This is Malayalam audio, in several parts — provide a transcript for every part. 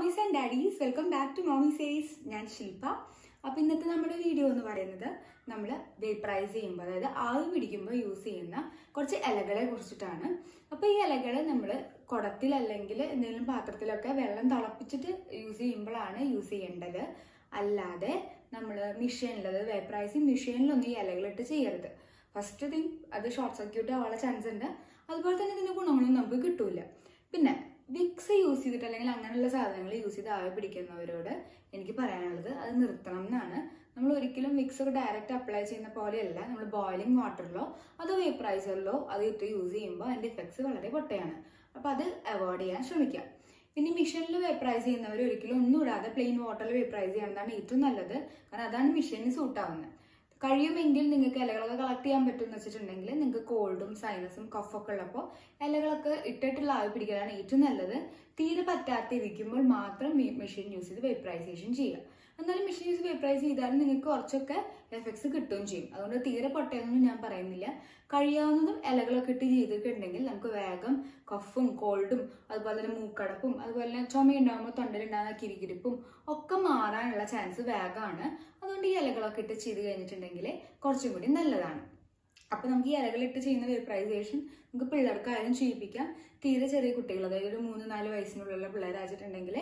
mommies and daddies, welcome back to Mommy Says. ഞാൻ ശില്പ. അപ്പോൾ ഇന്നത്തെ നമ്മുടെ വീഡിയോ എന്ന് പറയുന്നത് നമ്മൾ വേപ്പറൈസ് ചെയ്യുമ്പോൾ അതായത് ആവി പിടിക്കുമ്പോൾ യൂസ് ചെയ്യുന്ന കുറച്ച് ഇലകളെ കുറിച്ചിട്ടാണ്. അപ്പോൾ ഈ ഇലകൾ നമ്മൾ കുടത്തിൽ അല്ലെങ്കിൽ എന്തെങ്കിലും പാത്രത്തിലൊക്കെ വെള്ളം തിളപ്പിച്ചിട്ട് യൂസ് ചെയ്യുമ്പോഴാണ് യൂസ് ചെയ്യേണ്ടത്. അല്ലാതെ നമ്മൾ മെഷീനിൽ അതായത് വേപ്പറൈസിങ് മെഷീനിലൊന്നും ഈ ഇലകളിട്ട് ചെയ്യരുത്. ഫസ്റ്റ് തിങ് അത് ഷോർട്ട് സർക്യൂട്ട് ആവാനുള്ള ചാൻസ് ഉണ്ട്. അതുപോലെ തന്നെ ഇതിൻ്റെ ഗുണങ്ങളൊന്നും നമുക്ക് കിട്ടൂല. പിന്നെ വിക്സ് യൂസ് ചെയ്തിട്ട് അല്ലെങ്കിൽ അങ്ങനെയുള്ള സാധനങ്ങൾ യൂസ് ചെയ്ത് ആവി പിടിക്കുന്നവരോട് എനിക്ക് പറയാനുള്ളത് അത് നിർത്തണം എന്നാണ്. നമ്മൾ ഒരിക്കലും വിക്സ് ഒക്കെ ഡയറക്റ്റ് അപ്ലൈ ചെയ്യുന്ന പോലെയല്ല. നമ്മൾ ബോയിലിംഗ് വാട്ടറിലോ അതോ വേപ്പറൈസറിലോ അത് ഇട്ട് യൂസ് ചെയ്യുമ്പോൾ അതിൻ്റെ ഇഫക്ട്സ് വളരെ പൊട്ടയാണ്. അപ്പോൾ അത് അവോയ്ഡ് ചെയ്യാൻ ശ്രമിക്കാം. പിന്നെ മെഷീനിൽ വേപ്പറൈസ് ചെയ്യുന്നവർ ഒരിക്കലും ഒന്നും ഇടാതെ പ്ലെയിൻ വാട്ടറിൽ വേപ്പറൈസ് ചെയ്യണമെന്നാണ് ഏറ്റവും നല്ലത്. കാരണം അതാണ് മെഷീനിന് സൂട്ടാവുന്നത്. കഴിയുമെങ്കിൽ നിങ്ങൾക്ക് ഇലകളൊക്കെ കളക്ട് ചെയ്യാൻ പറ്റുമെന്ന് വെച്ചിട്ടുണ്ടെങ്കിൽ നിങ്ങൾക്ക് കോൾഡും സൈനസും കഫൊക്കെ ഉള്ളപ്പോൾ ഇലകളൊക്കെ ഇട്ടിട്ടുള്ള ആവി പിടിക്കലാണ് ഏറ്റവും നല്ലത്. തീരെ പറ്റാത്തിരിക്കുമ്പോൾ മാത്രം മെഷീൻ യൂസ് ചെയ്ത് വേപ്പറൈസേഷൻ ചെയ്യുക. എന്നാലും മെഷീൻ യൂസ് വേപ്പറൈസ് ചെയ്താലും നിങ്ങൾക്ക് കുറച്ചൊക്കെ എഫക്ട്സ് കിട്ടുകയും ചെയ്യും. അതുകൊണ്ട് തീരെ പൊട്ടയൊന്നും ഞാൻ പറയുന്നില്ല. കഴിയാവുന്നതും ഇലകളൊക്കെ ഇട്ട് ചെയ്തിട്ടുണ്ടെങ്കിൽ നമുക്ക് വേഗം കഫും കോൾഡും അതുപോലെ തന്നെ മൂക്കടപ്പും അതുപോലെ തന്നെ ചുമയുണ്ടാകുമ്പോൾ തൊണ്ടയിലുണ്ടാകുന്ന കിരികിരിപ്പും ഒക്കെ മാറാനുള്ള ചാൻസ് വേഗമാണ്. അതുകൊണ്ട് ഈ ഇലകളൊക്കെ ഇട്ട് ചെയ്ത് കഴിഞ്ഞിട്ടുണ്ടെങ്കിൽ കുറച്ചും കൂടി നല്ലതാണ്. അപ്പോൾ നമുക്ക് ഈ ഇലകളിട്ട് ചെയ്യുന്ന വേപ്പറൈസേഷൻ നമുക്ക് പിള്ളേർക്കായാലും ചെയ്യിപ്പിക്കാം. തീരെ ചെറിയ കുട്ടികൾ അതായത് ഒരു 3-4 വയസ്സിനുള്ളിലുള്ള പിള്ളേരാച്ചിട്ടുണ്ടെങ്കിൽ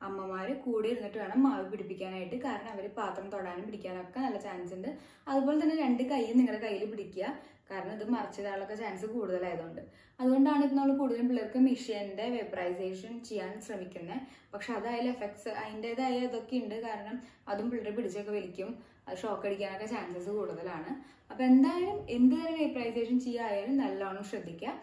അമ്മമാർ കൂടെ ഇരുന്നിട്ട് വേണം മാവ് പിടിപ്പിക്കാനായിട്ട്. കാരണം അവർ പാത്രം തൊടാനും പിടിക്കാനൊക്കെ നല്ല ചാൻസ് ഉണ്ട്. അതുപോലെ തന്നെ 2 കൈയും നിങ്ങളുടെ കയ്യിൽ പിടിക്കുക. കാരണം ഇത് മറിച്ചിടാനുള്ള ചാൻസ് കൂടുതലായതുകൊണ്ട്. അതുകൊണ്ടാണ് ഇപ്പോൾ നമ്മൾ കൂടുതലും പിള്ളേർക്ക് മെഷീൻ്റെ വേപ്പറൈസേഷൻ ചെയ്യാൻ ശ്രമിക്കുന്നത്. പക്ഷെ അതായാലും എഫക്ട്സ് അതിൻ്റെതായ ഇതൊക്കെ ഉണ്ട്. കാരണം അതും പിള്ളേർ പിടിച്ചൊക്കെ വലിക്കും, അത് ഷോക്ക് അടിക്കാനൊക്കെ ചാൻസസ് കൂടുതലാണ്. അപ്പോൾ എന്തായാലും എന്ത് തരം വേപ്പറൈസേഷൻ ചെയ്യായാലും നല്ലോണം ശ്രദ്ധിക്കുക.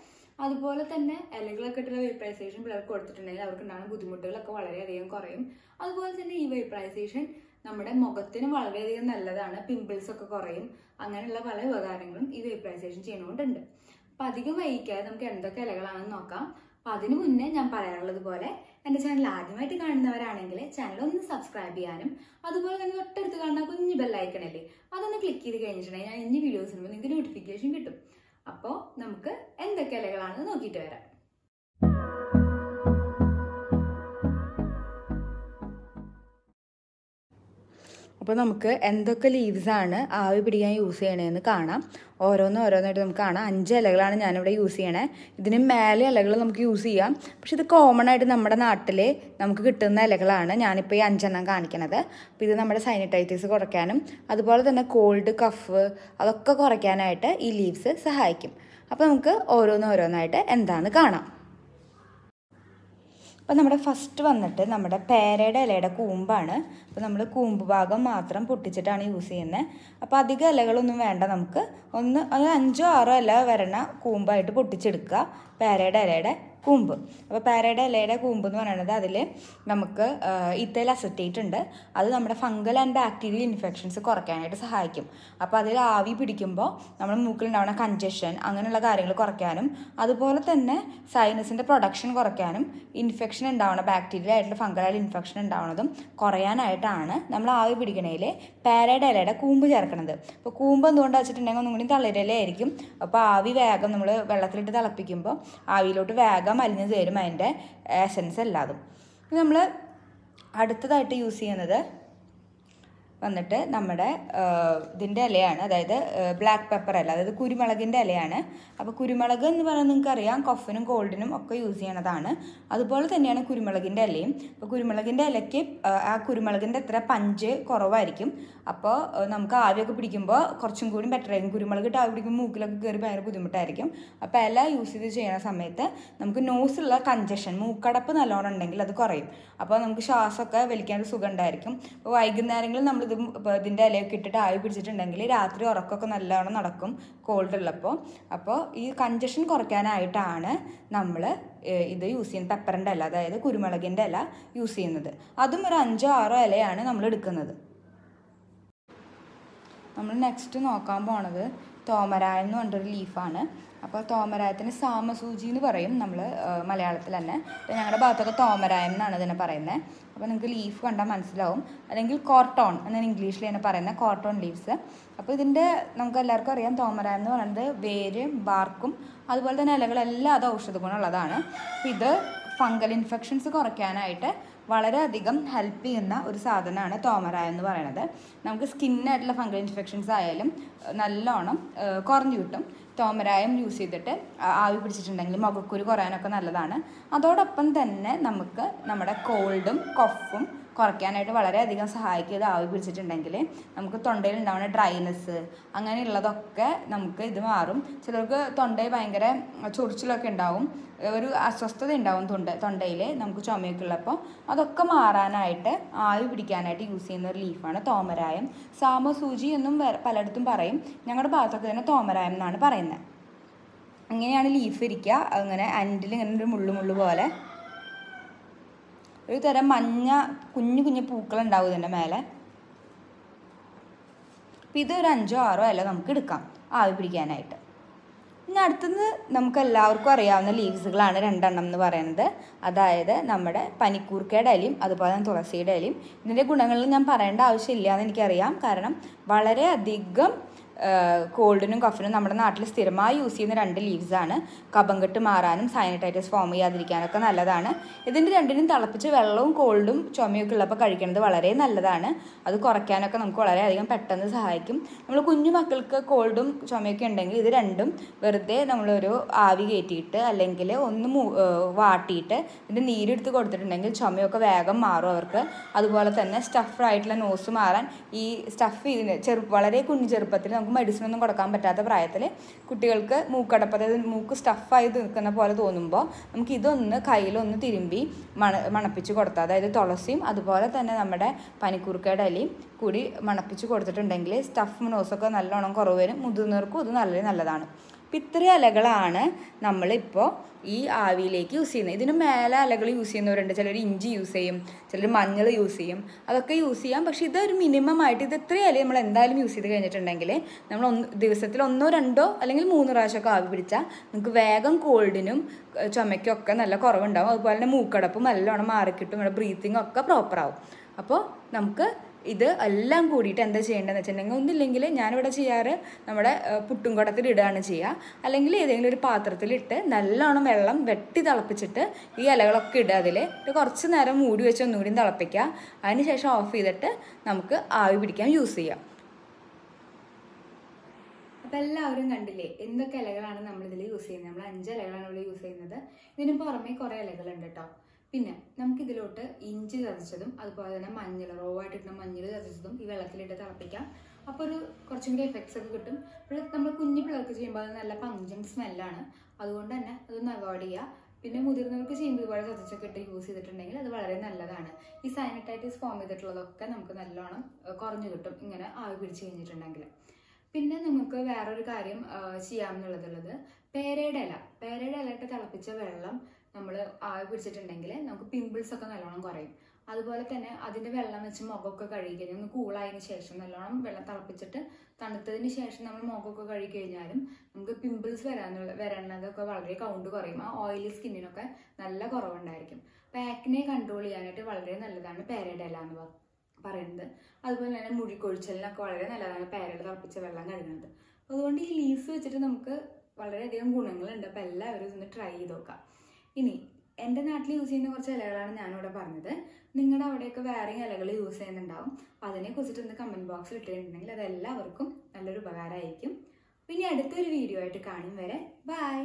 അതുപോലെ തന്നെ ഇലകളൊക്കെ ഇട്ടുള്ള വേപ്പറൈസേഷൻ പിള്ളേർക്ക് കൊടുത്തിട്ടുണ്ടെങ്കിൽ അവർക്കുണ്ടാകുന്ന ബുദ്ധിമുട്ടുകളൊക്കെ വളരെയധികം കുറയും. അതുപോലെ തന്നെ ഈ വേപ്പറൈസേഷൻ നമ്മുടെ മുഖത്തിന് വളരെയധികം നല്ലതാണ്. പിമ്പിൾസ് ഒക്കെ കുറയും. അങ്ങനെയുള്ള പല ഉപകാരങ്ങളും ഈ വേപ്പറൈസേഷൻ ചെയ്യുന്നതുകൊണ്ടുണ്ട്. അപ്പം അധികം വൈകിക്കാതെ നമുക്ക് എന്തൊക്കെ ഇലകളാണെന്ന് നോക്കാം. അപ്പം അതിനു മുന്നേ ഞാൻ പറയാറുള്ളത് പോലെ എൻ്റെ ചാനൽ ആദ്യമായിട്ട് കാണുന്നവരാണെങ്കിൽ ചാനൽ ഒന്ന് സബ്സ്ക്രൈബ് ചെയ്യാനും അതുപോലെ തന്നെ തൊട്ടടുത്ത് കാണുന്ന കുഞ്ഞു ബെല്ലൈക്കണല്ലേ അതൊന്ന് ക്ലിക്ക് ചെയ്ത് കഴിഞ്ഞിട്ടുണ്ടെങ്കിൽ ഞാൻ ഇനി വീഡിയോസ് ഇടുമ്പോൾ നിങ്ങൾക്ക് നോട്ടിഫിക്കേഷൻ കിട്ടും. അപ്പോൾ നമുക്ക് എന്തൊക്കെ ഇലകളാണെന്ന് നോക്കിയിട്ട് വരാം. അപ്പോൾ നമുക്ക് എന്തൊക്കെ ലീവ്സാണ് ആവി പിടിക്കാൻ യൂസ് ചെയ്യണതെന്ന് കാണാം. ഓരോന്നായിട്ട് നമുക്ക് കാണാം. 5 ഇലകളാണ് ഞാനിവിടെ യൂസ് ചെയ്യണേ. ഇതിന് മേലെ ഇലകൾ നമുക്ക് യൂസ് ചെയ്യാം. പക്ഷെ ഇത് കോമൺ ആയിട്ട് നമ്മുടെ നാട്ടിൽ നമുക്ക് കിട്ടുന്ന ഇലകളാണ് ഞാനിപ്പോൾ ഈ 5 കാണിക്കണത്. അപ്പോൾ ഇത് നമ്മുടെ സൈനറ്റൈറ്റിസ് കുറയ്ക്കാനും അതുപോലെ തന്നെ കോൾഡ് കഫ് അതൊക്കെ കുറയ്ക്കാനായിട്ട് ഈ ലീവ്സ് സഹായിക്കും. അപ്പോൾ നമുക്ക് ഓരോന്നായിട്ട് എന്താണെന്ന് കാണാം. അപ്പോൾ നമ്മുടെ ഫസ്റ്റ് വന്നിട്ട് നമ്മുടെ പേരയുടെ ഇലയുടെ കൂമ്പാണ്. അപ്പോൾ നമ്മൾ കൂമ്പ് ഭാഗം മാത്രം പൊട്ടിച്ചിട്ടാണ് യൂസ് ചെയ്യുന്നത്. അപ്പോൾ അധികം ഇലകളൊന്നും വേണ്ട. നമുക്ക് അത് 5-6 ഇല വരണ കൂമ്പായിട്ട് പൊട്ടിച്ചെടുക്കുക പേരയുടെ ഇലയുടെ കൂമ്പ്. അപ്പോൾ പേരയുടെ ഇലയുടെ കൂമ്പ് എന്ന് പറയുന്നത് അതിൽ നമുക്ക് ഇഥൈൽ അസറ്റേറ്റ് ഉണ്ട്. അത് നമ്മുടെ ഫംഗൽ ആൻഡ് ബാക്ടീരിയൽ ഇൻഫെക്ഷൻസ് കുറയ്ക്കാനായിട്ട് സഹായിക്കും. അപ്പോൾ അതിൽ ആവി പിടിക്കുമ്പോൾ നമ്മുടെ മൂക്കിലുണ്ടാവുന്ന കൺജഷൻ അങ്ങനെയുള്ള കാര്യങ്ങൾ കുറയ്ക്കാനും അതുപോലെ തന്നെ സൈനസിൻ്റെ പ്രൊഡക്ഷൻ കുറയ്ക്കാനും ഇൻഫെക്ഷൻ ഉണ്ടാവുന്ന ബാക്ടീരിയൽ ആയിട്ടുള്ള ഫംഗലായിട്ട് ഇൻഫെക്ഷൻ ഉണ്ടാവുന്നതും കുറയാനായിട്ടാണ് നമ്മൾ ആവി പിടിക്കണതിൽ പേരയുടെ ഇലയുടെ കൂമ്പ് ചേർക്കുന്നത്. അപ്പോൾ കൂമ്പ് എന്തുകൊണ്ട് വെച്ചിട്ടുണ്ടെങ്കിൽ ഒന്നും കൂടി തളിരിലയായിരിക്കും. അപ്പോൾ ആവി വേഗം നമ്മൾ വെള്ളത്തിലിട്ട് തിളപ്പിക്കുമ്പോൾ ആവിയിലോട്ട് വേഗം അലിഞ്ഞു ചേരും അതിൻ്റെ എസൻസ് എല്ലാതും. നമ്മൾ അടുത്തതായിട്ട് യൂസ് ചെയ്യുന്നത് വന്നിട്ട് നമ്മുടെ ഇതിൻ്റെ ഇലയാണ്. അതായത് ബ്ലാക്ക് പെപ്പർ ഇല, അതായത് കുരുമുളകിൻ്റെ ഇലയാണ്. അപ്പോൾ കുരുമുളക് എന്ന് പറയുന്നത് നിങ്ങൾക്കറിയാം കഫിനും കോൾഡിനും ഒക്കെ യൂസ് ചെയ്യണതാണ്. അതുപോലെ തന്നെയാണ് കുരുമുളകിൻ്റെ ഇലയും. അപ്പോൾ കുരുമുളകിൻ്റെ ഇലയ്ക്ക് ആ കുരുമുളകിൻ്റെ അത്ര പഞ്ച് കുറവായിരിക്കും. അപ്പോൾ നമുക്ക് ആവിയൊക്കെ പിടിക്കുമ്പോൾ കുറച്ചും കൂടി ബെറ്റർ ആയിരിക്കും. കുരുമുളക് ഇട്ട് ആവി പിടിക്കുമ്പോൾ മൂക്കിലൊക്കെ കയറി ഭയങ്കര ബുദ്ധിമുട്ടായിരിക്കും. അപ്പോൾ ഇല യൂസ് ചെയ്ത് ചെയ്യുന്ന സമയത്ത് നമുക്ക് നോസിലുള്ള കൺജഷൻ മൂക്കടപ്പ് നല്ലോണം ഉണ്ടെങ്കിൽ അത് കുറയും. അപ്പോൾ നമുക്ക് ശ്വാസമൊക്കെ വലിക്കാനൊരു സുഖം ഉണ്ടായിരിക്കും. അപ്പോൾ വൈകുന്നേരങ്ങളിൽ നമ്മളിത് ഇതിൻ്റെ ഇലയൊക്കെ ഇട്ടിട്ട് ആവി പിടിച്ചിട്ടുണ്ടെങ്കിൽ രാത്രി ഉറക്കമൊക്കെ നല്ലോണം നടക്കും കോൾഡ് ഉള്ളപ്പോൾ. അപ്പോൾ ഈ കൺജഷൻ കുറയ്ക്കാനായിട്ടാണ് നമ്മൾ ഇത് യൂസ് ചെയ്യുന്നത്. പെപ്പറിൻ്റെ ഇല അതായത് കുരുമുളകിൻ്റെ ഇല യൂസ് ചെയ്യുന്നത്. അതും ഒരു 5-6 ഇലയാണ് നമ്മൾ എടുക്കുന്നത്. നമ്മൾ നെക്സ്റ്റ് നോക്കാൻ പോണത് തോമരായം എന്ന് പറഞ്ഞൊരു ലീഫാണ്. അപ്പോൾ തോമരായത്തിന് സാമസൂചി എന്ന് പറയും നമ്മൾ മലയാളത്തിൽ തന്നെ. അപ്പോൾ ഞങ്ങളുടെ ഭാഗത്തൊക്കെ തോമരായം എന്നാണ് ഇതിനെ പറയുന്നത്. അപ്പോൾ നിങ്ങൾക്ക് ലീഫ് കണ്ടാൽ മനസ്സിലാവും. അല്ലെങ്കിൽ കോർട്ടോൺ എന്നാണ് ഇംഗ്ലീഷിൽ തന്നെ പറയുന്നത്, കോർട്ടോൺ ലീവ്സ്. അപ്പോൾ ഇതിൻ്റെ നമുക്ക് എല്ലാവർക്കും അറിയാം തോമരായം എന്ന് പറയുന്നത് വേരും ബാർക്കും അതുപോലെ തന്നെ ഇലകളെല്ലാം അത് ഔഷധ ഗുണമുള്ളതാണ്. അപ്പോൾ ഇത് ഫംഗൽ ഇൻഫെക്ഷൻസ് കുറയ്ക്കാനായിട്ട് വളരെയധികം ഹെൽപ്പ് ചെയ്യുന്ന ഒരു സാധനമാണ് തോമരായം എന്ന് പറയുന്നത്. നമുക്ക് സ്കിന്നായിട്ടുള്ള ഫംഗൽ ഇൻഫെക്ഷൻസ് ആയാലും നല്ലോണം കുറഞ്ഞു കിട്ടും. തോമരായം യൂസ് ചെയ്തിട്ട് ആവി പിടിച്ചിട്ടുണ്ടെങ്കിൽ മുഖക്കുരു കുറയാനൊക്കെ നല്ലതാണ്. അതോടൊപ്പം തന്നെ നമുക്ക് നമ്മുടെ കോൾഡും കഫും കുറയ്ക്കാനായിട്ട് വളരെയധികം സഹായിക്കുക ആവി പിടിച്ചിട്ടുണ്ടെങ്കിൽ. നമുക്ക് തൊണ്ടയിൽ ഉണ്ടാവുന്ന ഡ്രൈനെസ് അങ്ങനെയുള്ളതൊക്കെ നമുക്ക് ഇത് മാറും. ചിലർക്ക് തൊണ്ടയിൽ ഭയങ്കര ചൊറിച്ചിലൊക്കെ ഉണ്ടാവും, ഒരു അസ്വസ്ഥത ഉണ്ടാവും തൊണ്ടയിൽ നമുക്ക് ചുമയൊക്കെ ഉള്ളപ്പോൾ. അതൊക്കെ മാറാനായിട്ട് ആവി പിടിക്കാനായിട്ട് യൂസ് ചെയ്യുന്ന ഒരു ലീഫാണ് തോമരായം. സാമസൂചി എന്നും പലയിടത്തും പറയും. ഞങ്ങളുടെ ഭാഗത്തൊക്കെ തന്നെ തോമരായം എന്നാണ് പറയുന്നത്. ഇങ്ങനെയാണ് ലീഫ് ഇരിക്കുക. അങ്ങനെ അൻഡിൽ ഇങ്ങനെ ഒരു മുള്ളു പോലെ ഒരു തരം മഞ്ഞ കുഞ്ഞു പൂക്കളുണ്ടാവും ഇതിൻ്റെ മേലെ. അപ്പം ഇതൊരു 5-6 ഇല നമുക്ക് എടുക്കാം ആവി പിടിക്കാനായിട്ട്. ഇനി അടുത്തത് നമുക്ക് എല്ലാവർക്കും അറിയാവുന്ന ലീവ്സുകളാണ് 2 എണ്ണം എന്ന് പറയുന്നത്. അതായത് നമ്മുടെ പനിക്കൂർക്കയുടെ ഇലയും അതുപോലെ തന്നെ തുളസിയുടെ ഇലയും. ഇതിൻ്റെ ഗുണങ്ങളിൽ ഞാൻ പറയേണ്ട ആവശ്യമില്ല എന്ന് എനിക്കറിയാം. കാരണം വളരെയധികം കോൾഡിനും കഫിനും നമ്മുടെ നാട്ടിൽ സ്ഥിരമായി യൂസ് ചെയ്യുന്ന 2 ലീവ്സാണ്. കഫം കെട്ട് മാറാനും സൈനറ്റൈറ്റിസ് ഫോം ചെയ്യാതിരിക്കാനൊക്കെ നല്ലതാണ്. ഇതിൻ്റെ രണ്ടിനും തിളപ്പിച്ച് വെള്ളവും കോൾഡും ചുമയൊക്കെ ഉള്ളപ്പോൾ കഴിക്കുന്നത് വളരെ നല്ലതാണ്. അത് കുറയ്ക്കാനൊക്കെ നമുക്ക് വളരെയധികം പെട്ടെന്ന് സഹായിക്കും. നമ്മൾ കുഞ്ഞു മക്കൾക്ക് കോൾഡും ചുമയൊക്കെ ഉണ്ടെങ്കിൽ ഇത് രണ്ടും വെറുതെ നമ്മളൊരു ആവി കയറ്റിയിട്ട് അല്ലെങ്കിൽ ഒന്ന് വാട്ടിയിട്ട് ഇതിൻ്റെ നീരെടുത്ത് കൊടുത്തിട്ടുണ്ടെങ്കിൽ ചുമയൊക്കെ വേഗം മാറും അവർക്ക്. അതുപോലെ തന്നെ സ്റ്റഫായിട്ടുള്ള നോസ് മാറാൻ ഈ സ്റ്റഫ് ഇതിന് വളരെ കുഞ്ഞു ചെറുപ്പത്തിൽ നമുക്ക് മെഡിസിനൊന്നും കൊടുക്കാൻ പറ്റാത്ത പ്രായത്തിൽ കുട്ടികൾക്ക് മൂക്കടപ്പ്, അതായത് മൂക്ക് സ്റ്റഫായി നിൽക്കുന്ന പോലെ തോന്നുമ്പോൾ നമുക്ക് ഇതൊന്ന് കയ്യിലൊന്ന് തിരുമ്പി മണപ്പിച്ച് കൊടുത്താൽ, അതായത് തുളസിയും അതുപോലെ തന്നെ നമ്മുടെ പനിക്കൂർക്കയുടെ ഇലയും കൂടി മണപ്പിച്ച് കൊടുത്തിട്ടുണ്ടെങ്കിൽ സ്റ്റഫ് നോസൊക്കെ നല്ലോണം കുറവ് വരും. മുതിർന്നവർക്കും ഇത് നല്ലതാണ്. അപ്പം ഇത്രയും ഇലകളാണ് നമ്മളിപ്പോൾ ഈ ആവിയിലേക്ക് യൂസ് ചെയ്യുന്നത്. ഇതിന് മേലെ ഇലകൾ യൂസ് ചെയ്യുന്നവരുണ്ട്. ചിലർ ഇഞ്ചി യൂസ് ചെയ്യും, ചിലർ മഞ്ഞൾ യൂസ് ചെയ്യും. അതൊക്കെ യൂസ് ചെയ്യാം. പക്ഷേ ഇതൊരു മിനിമം ആയിട്ട് ഇത് ഇത്രയും ഇല നമ്മൾ എന്തായാലും യൂസ് ചെയ്ത് കഴിഞ്ഞിട്ടുണ്ടെങ്കിൽ നമ്മൾ ദിവസത്തിൽ 1-2 അല്ലെങ്കിൽ 3 പ്രാവശ്യമൊക്കെ ആവി പിടിച്ചാൽ നമുക്ക് വേഗം കോൾഡിനും ചുമയ്ക്കൊക്കെ നല്ല കുറവുണ്ടാവും. അതുപോലെ തന്നെ മൂക്കടപ്പും നല്ലോണം മാറിക്കിട്ടും. നമ്മുടെ ബ്രീത്തിങ് ഒക്കെ പ്രോപ്പറാവും. അപ്പോൾ നമുക്ക് ഇത് എല്ലാം കൂടിയിട്ട് എന്താ ചെയ്യേണ്ടതെന്ന് വെച്ചിട്ടുണ്ടെങ്കിൽ, ഒന്നില്ലെങ്കിൽ ഞാനിവിടെ ചെയ്യാറ് നമ്മുടെ പുട്ടും കുടത്തിൽ ഇടുകയാണ് ചെയ്യുക. അല്ലെങ്കിൽ ഏതെങ്കിലും ഒരു പാത്രത്തിലിട്ട് നല്ലോണം വെള്ളം വെട്ടി തിളപ്പിച്ചിട്ട് ഈ ഇലകളൊക്കെ ഇടുക. അതിൽ കുറച്ച് നേരം മൂടി വെച്ച് ഒന്നുകൂടി തിളപ്പിക്കുക. അതിനുശേഷം ഓഫ് ചെയ്തിട്ട് നമുക്ക് ആവി പിടിക്കാൻ യൂസ് ചെയ്യാം. അപ്പം എല്ലാവരും കണ്ടില്ലേ എന്തൊക്കെ ഇലകളാണ് നമ്മളിതിൽ യൂസ് ചെയ്യുന്നത്. നമ്മൾ 5 ഇലകളാണ് ഇവിടെ യൂസ് ചെയ്യുന്നത്. ഇതിന് പുറമെ കുറേ ഇലകളുണ്ട് കേട്ടോ. പിന്നെ നമുക്കിതിലോട്ട് ഇഞ്ചി ചതച്ചതും അതുപോലെ തന്നെ മഞ്ഞൾ, റോ ആയിട്ടിട്ടുന്ന മഞ്ഞൾ ചതച്ചതും ഈ വെള്ളത്തിലിട്ട് തിളപ്പിക്കാം. അപ്പോൾ ഒരു കുറച്ചും കൂടി എഫക്ട്സ് ഒക്കെ കിട്ടും. അപ്പോൾ നമ്മൾ കുഞ്ഞു പിള്ളേർക്ക് ചെയ്യുമ്പോൾ അത് നല്ല പഞ്ചന്റ് സ്മെല്ലാണ്. അതുകൊണ്ട് തന്നെ അതൊന്ന് അവോയ്ഡ് ചെയ്യുക. പിന്നെ മുതിർന്നവർക്ക് ചെയ്യുമ്പോൾ ഇതുപോലെ ചതച്ചൊക്കെ ഇട്ട് യൂസ് ചെയ്തിട്ടുണ്ടെങ്കിൽ അത് വളരെ നല്ലതാണ്. ഈ സൈനറ്റൈറ്റിസ് ഫോം ചെയ്തിട്ടുള്ളതൊക്കെ നമുക്ക് നല്ലോണം കുറഞ്ഞു കിട്ടും ഇങ്ങനെ ആവി പിടിച്ച് കഴിഞ്ഞിട്ടുണ്ടെങ്കിൽ. പിന്നെ നമുക്ക് വേറൊരു കാര്യം ചെയ്യാമെന്നുള്ളത് പേരയുടെ ഇല ഇട്ട് തിളപ്പിച്ച വെള്ളം നമ്മൾ ആവി പിടിച്ചിട്ടുണ്ടെങ്കിൽ നമുക്ക് പിമ്പിൾസ് ഒക്കെ നല്ലോണം കുറയും. അതുപോലെ തന്നെ അതിൻ്റെ വെള്ളം വെച്ച് മുഖമൊക്കെ കഴുകി കഴിഞ്ഞാൽ ഒന്ന് കൂളായതിനു ശേഷം നല്ലോണം വെള്ളം തിളപ്പിച്ചിട്ട് തണുത്തതിന് ശേഷം നമ്മൾ മുഖമൊക്കെ കഴുകി കഴിഞ്ഞാലും നമുക്ക് പിമ്പിൾസ് വരണതൊക്കെ വളരെ കൗണ്ട് കുറയും. ആ ഓയിലി സ്കിന്നിനൊക്കെ നല്ല കുറവുണ്ടായിരിക്കും. അപ്പോൾ ആക്നെ കൺട്രോൾ ചെയ്യാനായിട്ട് വളരെ നല്ലതാണ് പേരയുടെ ഇല എന്ന് പറയുന്നത്. അതുപോലെ തന്നെ മുടിക്കൊഴിച്ചലിനൊക്കെ വളരെ നല്ലതാണ് പേരയുടെ തിളപ്പിച്ച വെള്ളം കഴുകുന്നത്. അപ്പോൾ അതുകൊണ്ട് ഈ ലീവ്സ് വെച്ചിട്ട് നമുക്ക് വളരെയധികം ഗുണങ്ങളുണ്ട്. അപ്പോൾ എല്ലാവരും ഇതൊന്ന് ട്രൈ ചെയ്ത് നോക്കാം. ഇനി എൻ്റെ നാട്ടിൽ യൂസ് ചെയ്യുന്ന കുറച്ച് ഇലകളാണ് ഞാനിവിടെ പറഞ്ഞത്. നിങ്ങളുടെ അവിടെയൊക്കെ വേറെ ഇലകൾ യൂസ് ചെയ്യുന്നുണ്ടാവും. അപ്പോൾ അതിനെക്കുറിച്ചിട്ട് ഒന്ന് കമൻറ്റ് ബോക്സിൽ ഇട്ടിട്ടുണ്ടെങ്കിൽ അതെല്ലാവർക്കും നല്ലൊരു ഉപകാരമായിരിക്കും. പിന്നെ അടുത്തൊരു വീഡിയോ ആയിട്ട് കാണും വരെ ബൈ.